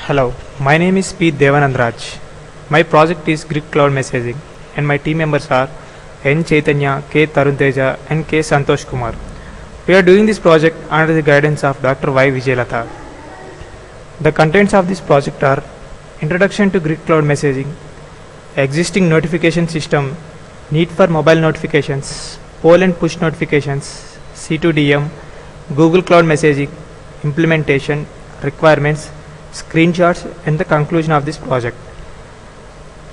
Hello, my name is P. Devanandraj. My project is Grid Cloud Messaging and my team members are N. Chaitanya, K. Tarun Teja and K. Santosh Kumar. We are doing this project under the guidance of Dr. Y. Vijayalata. The contents of this project are Introduction to Grid Cloud Messaging, Existing Notification System, Need for Mobile Notifications, Poll and Push Notifications, C2DM, Google Cloud Messaging, Implementation, Requirements, Screenshots and the conclusion of this project.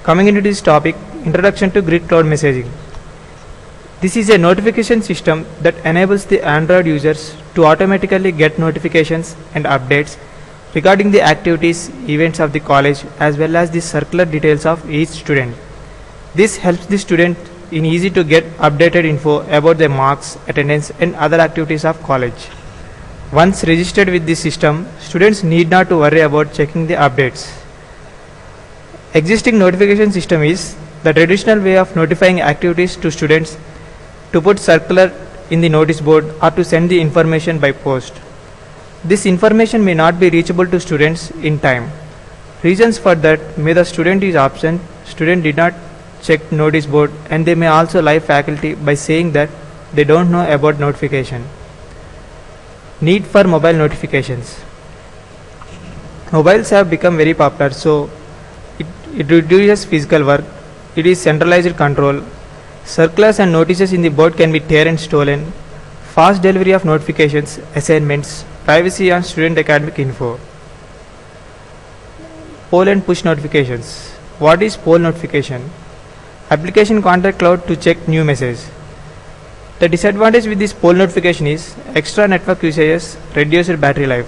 Coming into this topic, Introduction to Grid Cloud Messaging. This is a notification system that enables the Android users to automatically get notifications and updates regarding the activities, events of the college as well as the circular details of each student. This helps the student in easy to get updated info about their marks, attendance and other activities of college. Once registered with this system, students need not to worry about checking the updates. Existing notification system is the traditional way of notifying activities to students, to put circular in the notice board or to send the information by post. This information may not be reachable to students in time. Reasons for that may the student is absent, student did not check notice board, and they may also lie faculty by saying that they don't know about notification. Need for mobile notifications. Mobiles have become very popular, so it reduces physical work, it is centralized control, circulars and notices in the board can be tear and stolen, fast delivery of notifications, assignments, privacy on student academic info. Poll and push notifications. What is poll notification? Application contact cloud to check new message. The disadvantage with this poll notification is extra network usages, reduced battery life.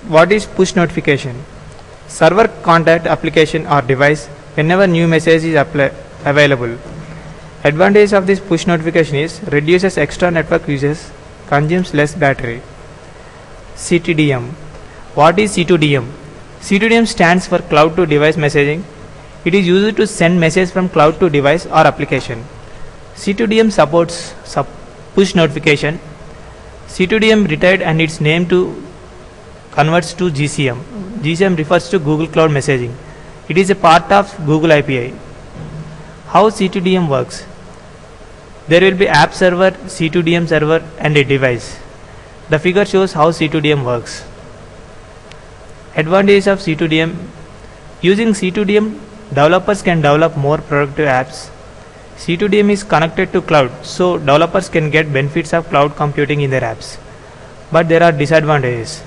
What is push notification? Server contact application or device whenever new message is available. Advantage of this push notification is reduces extra network uses, consumes less battery. C2DM. What is C2DM? C2DM stands for Cloud to Device Messaging. It is used to send message from cloud to device or application. C2DM supports push notification. C2DM retired and its name to converts to GCM. GCM refers to Google Cloud Messaging. It is a part of Google API. How C2DM works? There will be app server, C2DM server and a device. The figure shows how C2DM works. Advantage of C2DM. Using C2DM, developers can develop more productive apps. C2DM is connected to cloud, so developers can get benefits of cloud computing in their apps. But there are disadvantages.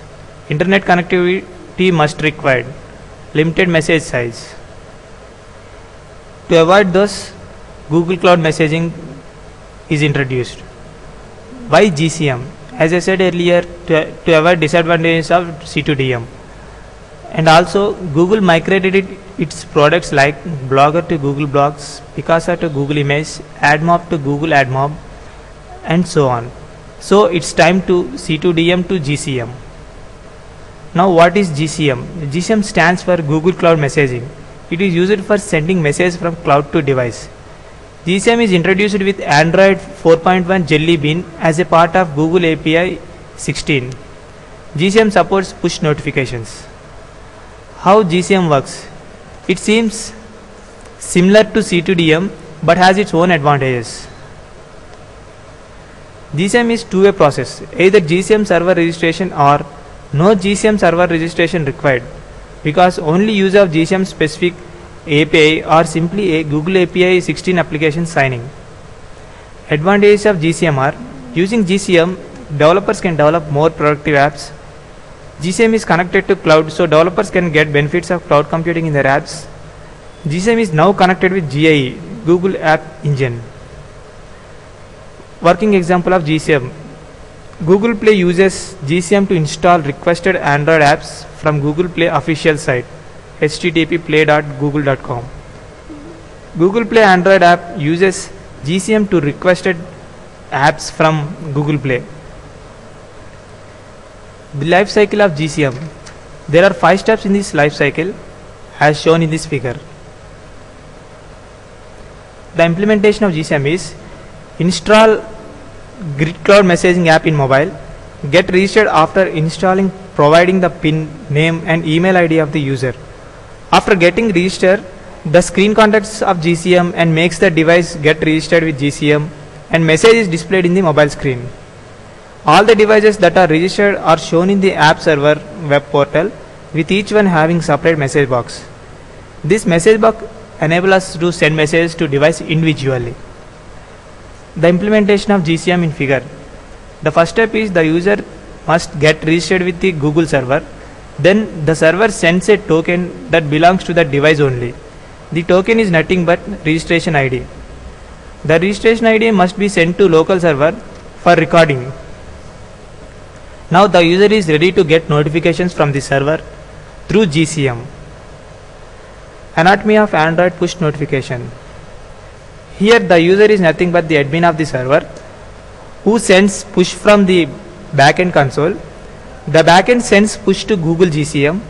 Internet connectivity must required. Limited message size. To avoid this, Google Cloud Messaging is introduced. Why GCM? As I said earlier, to avoid disadvantages of C2DM. And also Google migrated its products like Blogger to Google Blogs, Picasa to Google Image, AdMob to Google AdMob and so on. So it's time to C2DM to GCM. Now what is GCM? GCM stands for Google Cloud Messaging. It is used for sending message from cloud to device. GCM is introduced with Android 4.1 Jelly Bean as a part of Google API 16. GCM supports push notifications. How GCM works? It seems similar to C2DM but has its own advantages. GCM is two-way process, either GCM server registration or no GCM server registration required, because only use of GCM specific API or simply a Google API 16 application signing. Advantages of GCM are using GCM, developers can develop more productive apps. GCM is connected to cloud, so developers can get benefits of cloud computing in their apps. GCM is now connected with GIE, Google App Engine. Working example of GCM. Google Play uses GCM to install requested Android apps from Google Play official site, http://play.google.com. Google Play Android app uses GCM to requested apps from Google Play. The life cycle of GCM. There are 5 steps in this life cycle as shown in this figure. The implementation of GCM is install Grid Cloud Messaging app in mobile, get registered after installing providing the PIN, name and email ID of the user. After getting registered, the screen contacts of GCM and makes the device get registered with GCM, and message is displayed in the mobile screen. All the devices that are registered are shown in the app server web portal, with each one having separate message box. This message box enables us to send messages to device individually. The implementation of GCM in figure. The first step is the user must get registered with the Google server. Then the server sends a token that belongs to the device only. The token is nothing but registration ID. The registration ID must be sent to local server for recording. Now the user is ready to get notifications from the server through GCM. Anatomy of Android push notification. Here the user is nothing but the admin of the server who sends push from the backend console. The backend sends push to Google GCM.